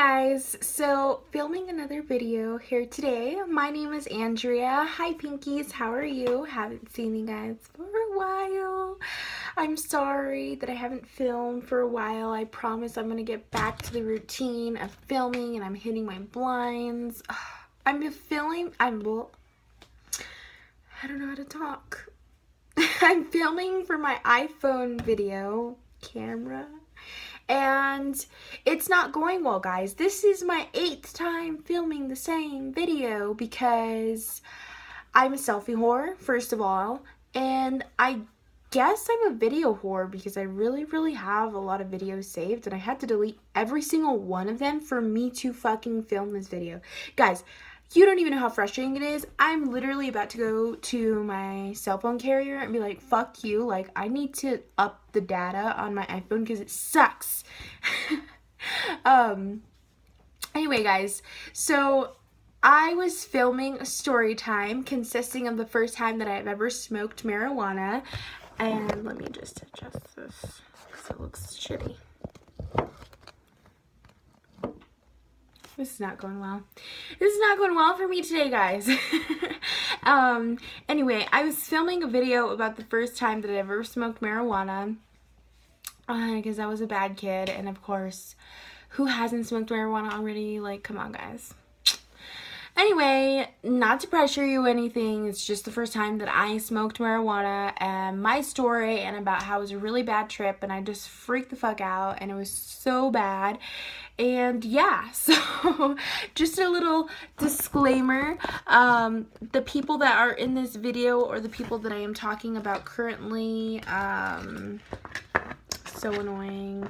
Guys, so filming another video here today. My name is Andrea. Hi Pinkies, how are you? Haven't seen you guys for a while. I'm sorry that I haven't filmed for a while. I promise I'm gonna get back to the routine of filming, and I'm hitting my blinds. I don't know how to talk. I'm filming for my iPhone video camera. And it's not going well, guys. This is my 8th time filming the same video because I'm a selfie whore, first of all. And I guess I'm a video whore because I really have a lot of videos saved. And I had to delete every single one of them for me to fucking film this video. Guys, you don't even know how frustrating it is. I'm literally about to go to my cell phone carrier and be like, fuck you. Like, I need to up the data on my iPhone because it sucks. Anyway, guys, so I was filming a story time consisting of the first time that I've ever smoked marijuana. And let me just adjust this because it looks shitty. This is not going well. This is not going well for me today, guys. Anyway, I was filming a video about the first time that I ever smoked marijuana because I was a bad kid, and of course, who hasn't smoked marijuana already? Like, come on, guys. Anyway, not to pressure you or anything, it's just the first time that I smoked marijuana, and my story, and about how it was a really bad trip, and I just freaked the fuck out, and it was so bad. And yeah, so just a little disclaimer, the people that are in this video, or the people that I am talking about currently, so annoying.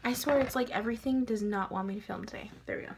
I swear it's like everything does not want me to film today. There we go.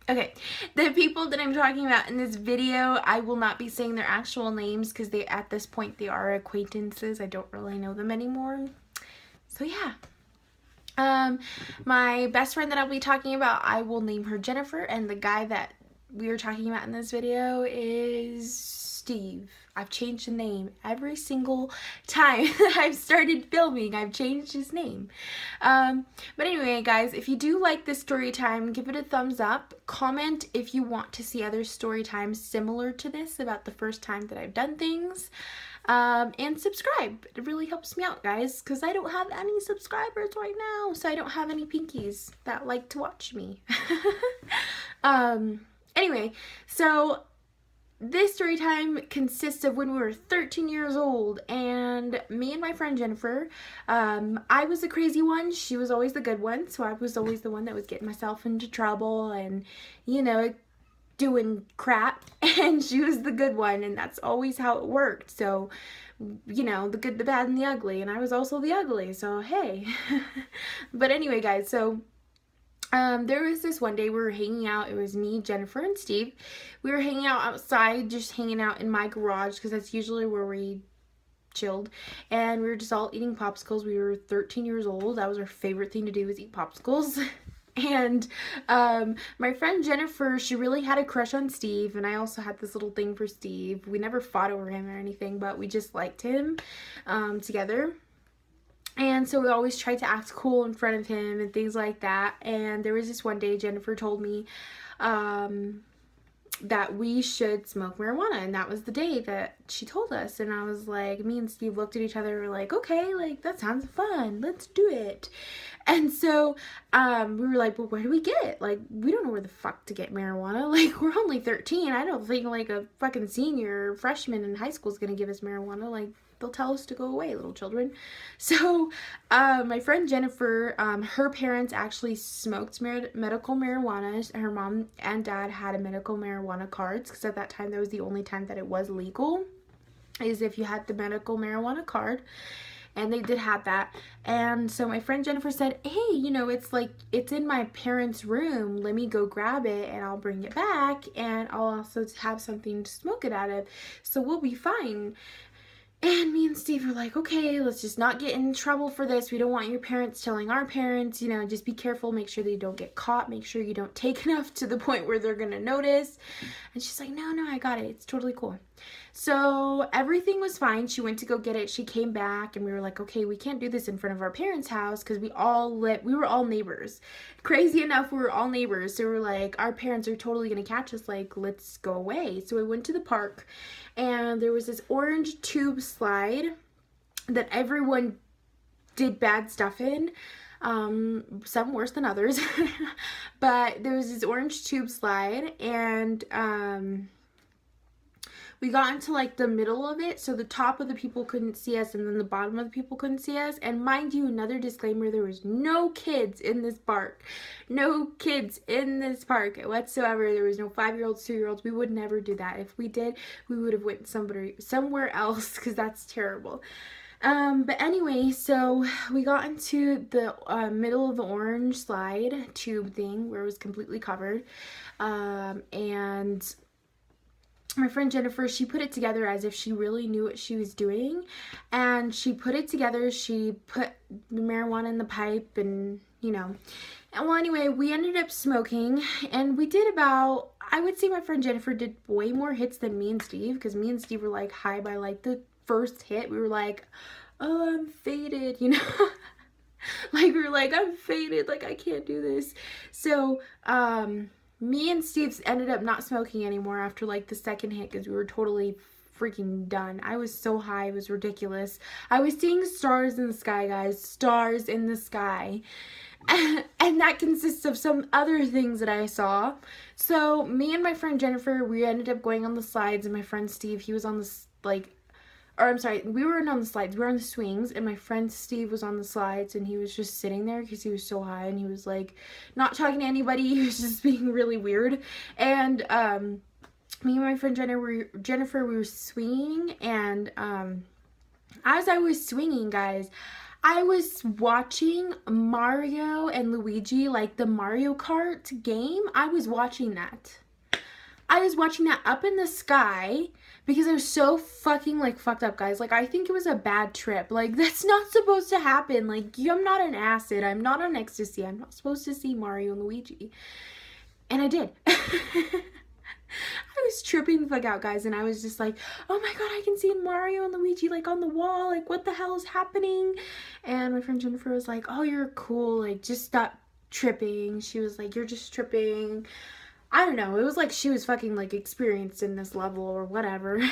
Okay, the people that I'm talking about in this video, I will not be saying their actual names because at this point they are acquaintances. I don't really know them anymore. So yeah. My best friend that I'll be talking about, I will name her Jennifer, and the guy that we are talking about in this video is Steve. I've changed the name every single time that I've started filming. I've changed his name. But anyway, guys, if you do like this story time, give it a thumbs up. Comment if you want to see other story times similar to this about the first time that I've done things. And subscribe. It really helps me out, guys, because I don't have any subscribers right now, so I don't have any pinkies that like to watch me. Anyway, so this story time consists of when we were 13 years old, and me and my friend Jennifer, I was the crazy one, she was always the good one, so I was always the one that was getting myself into trouble and, you know, doing crap, and she was the good one, and that's always how it worked. So, you know, the good, the bad, and the ugly, and I was also the ugly, so hey. But anyway, guys, so there was this one day we were hanging out. It was me, Jennifer, and Steve. We were hanging out outside, just hanging out in my garage, because that's usually where we chilled, and we were just all eating popsicles. We were 13 years old. That was our favorite thing to do, was eat popsicles. And my friend Jennifer, she really had a crush on Steve, and I also had this little thing for Steve. We never fought over him or anything, but we just liked him together. And so we always tried to act cool in front of him and things like that. And there was this one day Jennifer told me that we should smoke marijuana, and that was the day that she told us. And I was like, me and Steve looked at each other and were like, okay, like, that sounds fun, let's do it. And so we were like, well, where do we get it? Like, we don't know where the fuck to get marijuana. Like, we're only 13. I don't think like a fucking senior or freshman in high school is gonna give us marijuana. Like, they'll tell us to go away, little children. So my friend Jennifer, her parents actually smoked medical marijuana. Her mom and dad had a medical marijuana cards, because at that time that was the only time that it was legal, is if you had the medical marijuana card. And they did have that. And so my friend Jennifer said, hey, you know, it's in my parents' room. Let me go grab it and I'll bring it back. And I'll also have something to smoke it out of. So we'll be fine. And me and Steve were like, okay, let's just not get in trouble for this. We don't want your parents telling our parents, you know, just be careful. Make sure that you don't get caught. Make sure you don't take enough to the point where they're going to notice. And she's like, no, I got it. It's totally cool. So everything was fine. She went to go get it. She came back and we were like, okay, we can't do this in front of our parents' house because we were all neighbors. Crazy enough, we were all neighbors. So we were like, our parents are totally going to catch us. Like, let's go away. So we went to the park and there was this orange tube slide that everyone did bad stuff in. Some worse than others. But there was this orange tube slide and we got into like the middle of it, so the top of the people couldn't see us and then the bottom of the people couldn't see us. And mind you, another disclaimer, there was no kids in this park. No kids in this park whatsoever. There was no 5-year-olds, 2-year-olds. We would never do that. If we did, we would have went somewhere else because that's terrible. But anyway, so we got into the middle of the orange slide tube thing where it was completely covered. And my friend Jennifer, she put it together as if she really knew what she was doing. And she put it together. She put the marijuana in the pipe and, you know. And well, anyway, we ended up smoking. And we did about, I would say my friend Jennifer did way more hits than me and Steve. Because me and Steve were like high by like the first hit. We were like, oh, I'm faded, you know. Like, we were like, I'm faded. Like, I can't do this. So, me and Steve ended up not smoking anymore after like the second hit because we were totally freaking done. I was so high, it was ridiculous. I was seeing stars in the sky, guys. Stars in the sky. And that consists of some other things that I saw. So me and my friend Jennifer, we ended up going on the slides, and my friend Steve, he was on the we weren't on the slides, we were on the swings, and my friend Steve was on the slides, and he was just sitting there because he was so high, and he was like not talking to anybody. He was just being really weird. And me and my friend Jennifer, we were swinging, and as I was swinging, guys, I was watching Mario and Luigi, like the Mario Kart game. I was watching that up in the sky because I was so fucking like fucked up, guys. Like, I think it was a bad trip. Like, that's not supposed to happen. Like, I'm not on acid. I'm not on ecstasy. I'm not supposed to see Mario and Luigi. And I did. I was tripping the fuck out, guys. And I was just like, oh my god, I can see Mario and Luigi like on the wall. Like, what the hell is happening? And my friend Jennifer was like, oh, you're cool. Like, just stop tripping. She was like, you're just tripping. I don't know, it was like she was fucking like experienced in this level or whatever.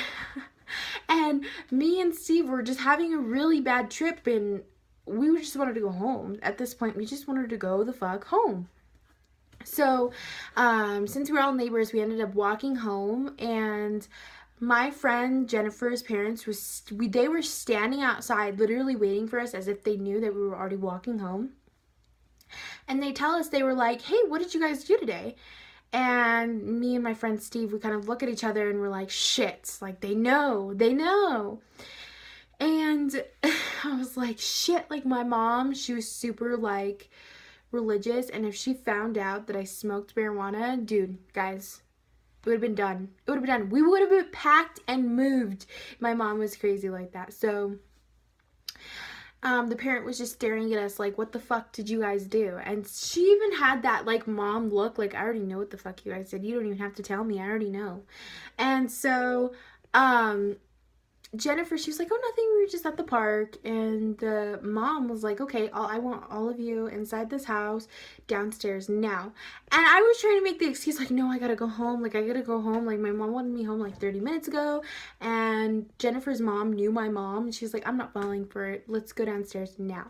And me and Steve were just having a really bad trip, and we just wanted to go home. At this point, we just wanted to go the fuck home. So, since we were all neighbors, we ended up walking home, and my friend Jennifer's parents they were standing outside literally waiting for us as if they knew that we were already walking home. And they tell us, they were like, hey, what did you guys do today? And me and my friend Steve, we kind of look at each other and we're like, shit, like they know. And I was like, shit, like my mom, she was super like religious, and if she found out that I smoked marijuana, dude, guys, it would have been done. We would have been packed and moved. My mom was crazy like that. So the parent was just staring at us like, what the fuck did you guys do? And she even had that like mom look, like, I already know what the fuck you guys did. You don't even have to tell me. I already know. And so Jennifer, she was like, oh, nothing, we were just at the park. And the mom was like, okay, I want all of you inside this house downstairs now. And I was trying to make the excuse like, no, I gotta go home. Like, my mom wanted me home like 30 minutes ago. And Jennifer's mom knew my mom, and she's like, I'm not falling for it. Let's go downstairs now.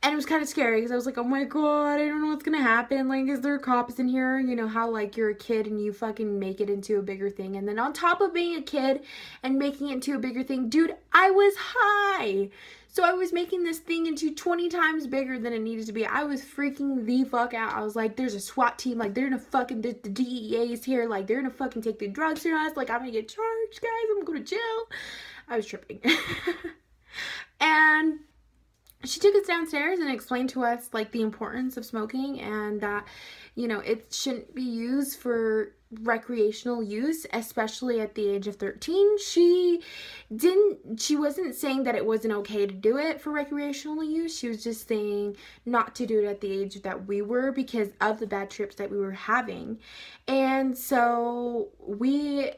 And it was kind of scary because I was like, oh my god, I don't know what's gonna happen. Like, is there cops in here? You know how, like, you're a kid and you fucking make it into a bigger thing. And then on top of being a kid and making it into a bigger thing, dude, I was high. So I was making this thing into 20 times bigger than it needed to be. I was freaking the fuck out. I was like, there's a SWAT team. Like, they're gonna fucking, the DEA is here. Like, they're gonna fucking take the drugs from us. Like, I'm gonna get charged, guys. I'm gonna go to jail. I was tripping. And she took us downstairs and explained to us like the importance of smoking, and that, you know, it shouldn't be used for recreational use, especially at the age of 13. She wasn't saying that it wasn't okay to do it for recreational use. She was just saying not to do it at the age that we were because of the bad trips that we were having. And so we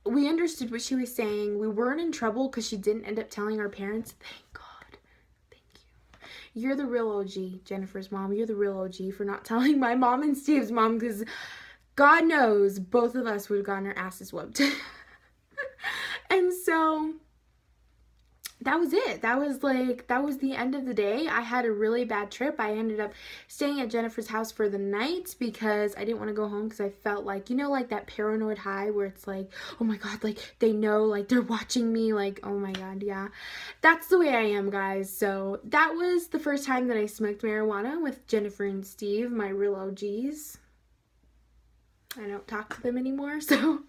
we understood what she was saying. We weren't in trouble because she didn't end up telling our parents. Thank God. Thank you. You're the real OG, Jennifer's mom. You're the real OG for not telling my mom and Steve's mom, because God knows both of us would have gotten our asses whooped. And so that was it. That was the end of the day. I had a really bad trip. I ended up staying at Jennifer's house for the night because I didn't want to go home, because I felt like, you know, like that paranoid high where it's like, oh my God, like they know, like they're watching me, like, oh my God, yeah. That's the way I am, guys. So that was the first time that I smoked marijuana with Jennifer and Steve, my real OGs. I don't talk to them anymore. So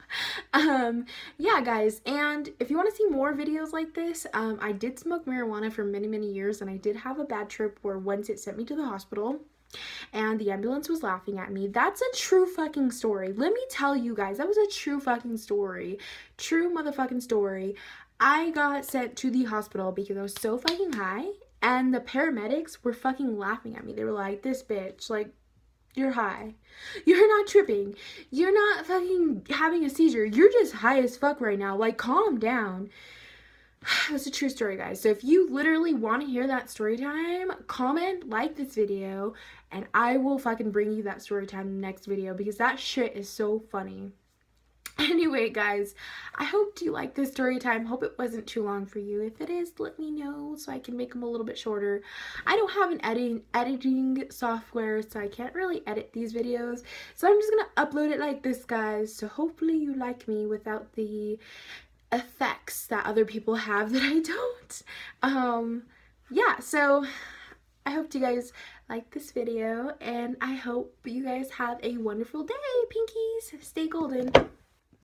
yeah, guys, and if you want to see more videos like this, I did smoke marijuana for many years, and I did have a bad trip where once it sent me to the hospital and the ambulance was laughing at me. That's a true fucking story. Let me tell you guys, that was a true fucking story. True motherfucking story. I got sent to the hospital because I was so fucking high, and the paramedics were fucking laughing at me. They were like, this bitch, like, you're high. You're not tripping. You're not fucking having a seizure. You're just high as fuck right now. Like, calm down. That's a true story, guys. So if you literally want to hear that story time, comment, like this video, and I will fucking bring you that story time in the next video, because that shit is so funny. Anyway, guys, I hope you liked this story time. Hope it wasn't too long for you. If it is, let me know so I can make them a little bit shorter. I don't have an editing software, so I can't really edit these videos. So I'm just going to upload it like this, guys. So hopefully you like me without the effects that other people have that I don't. Yeah, so I hope you guys like this video, and I hope you guys have a wonderful day, Pinkies. Stay golden.